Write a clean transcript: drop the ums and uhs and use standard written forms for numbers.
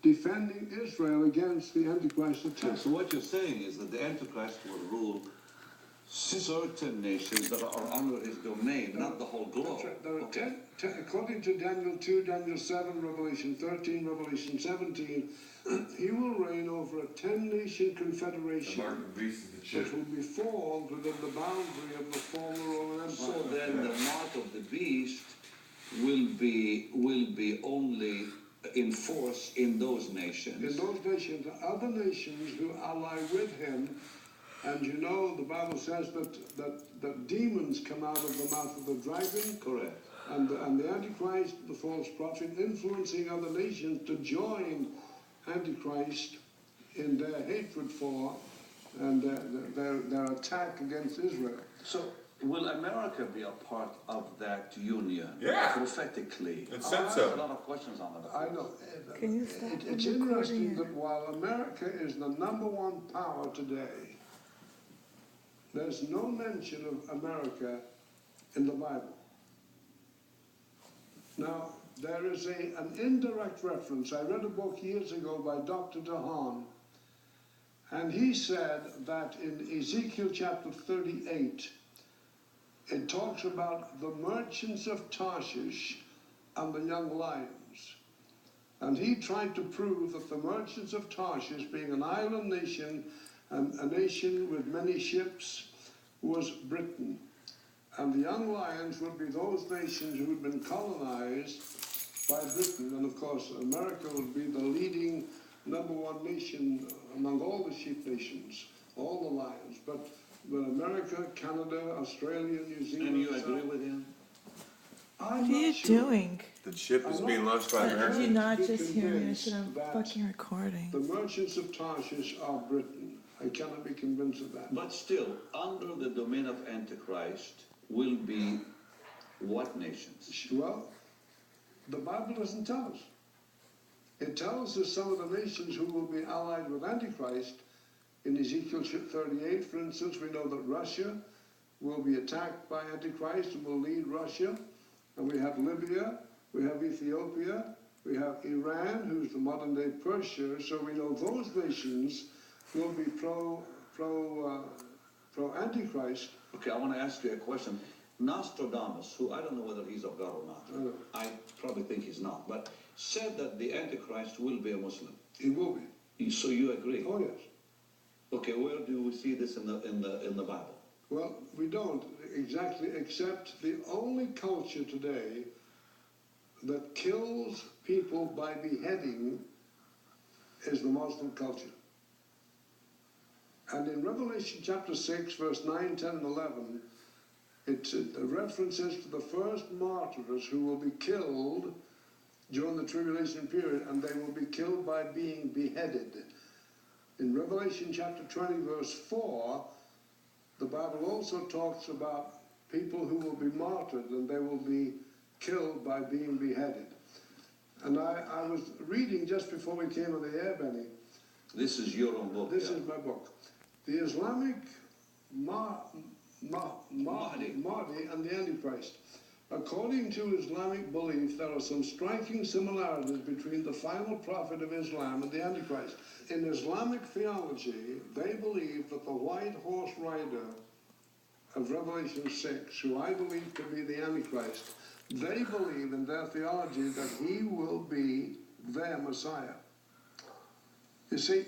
defending Israel against the Antichrist attack. So what you're saying is that the Antichrist will rule certain nations that are under his domain, not the whole globe. That's right. There are according to Daniel 2, Daniel 7, Revelation 13, Revelation 17, he will reign over a 10-nation confederation which will be formed within the boundary of the former Roman Empire. So then the mark of the beast will be only in force in those nations. In those nations, other nations who ally with him. And you know, the Bible says that demons come out of the mouth of the dragon. Correct. And the Antichrist, the false prophet, influencing other nations to join Antichrist in their hatred for and their attack against Israel. So will America be a part of that union? Yeah. Prophetically. It said There's so. a lot of questions on that. I know. Can you stop It's the interesting recording? that while America is the #1 power today, there's no mention of America in the Bible. Now, there is an indirect reference. I read a book years ago by Dr. DeHaan, and he said that in Ezekiel chapter 38, it talks about the merchants of Tarshish and the young lions. And he tried to prove that the merchants of Tarshish, being an island nation, and a nation with many ships, was Britain. And the young lions would be those nations who had been colonized by Britain. And of course, America would be the leading #1 nation among all the sheep nations, all the lions. But America, Canada, Australia, New Zealand. And you agree with him? What are you doing? The ship is being launched by Did America. you not just hear me? I convinced said I'm that fucking recording. The merchants of Tarshish are Britain. I cannot be convinced of that. But still, under the domain of Antichrist will be what nations? Well, the Bible doesn't tell us. It tells us some of the nations who will be allied with Antichrist. In Ezekiel 38, for instance, we know that Russia will be attacked by Antichrist and will lead Russia. And we have Libya, we have Ethiopia, we have Iran, who's the modern-day Persia. So we know those nations will be pro-Antichrist. Okay, I want to ask you a question. Nostradamus, who I don't know whether he's of God or not, I probably think he's not, but said that the Antichrist will be a Muslim. He will be. So you agree? Oh, yes. Okay, where do we see this in the Bible? Well, we don't exactly, except the only culture today that kills people by beheading is the Muslim culture. And in Revelation chapter 6, verse 9, 10, and 11, it references to the first martyrs who will be killed during the tribulation period, and they will be killed by being beheaded. In Revelation chapter 20, verse 4, the Bible also talks about people who will be martyred, and they will be killed by being beheaded. And I was reading just before we came on the air, Benny. This is your own book. This is my book. The Islamic Mahdi and the Antichrist. According to Islamic belief, there are some striking similarities between the final prophet of Islam and the Antichrist. In Islamic theology, they believe that the white horse rider of Revelation 6, who I believe to be the Antichrist, they believe in their theology that he will be their Messiah. You see,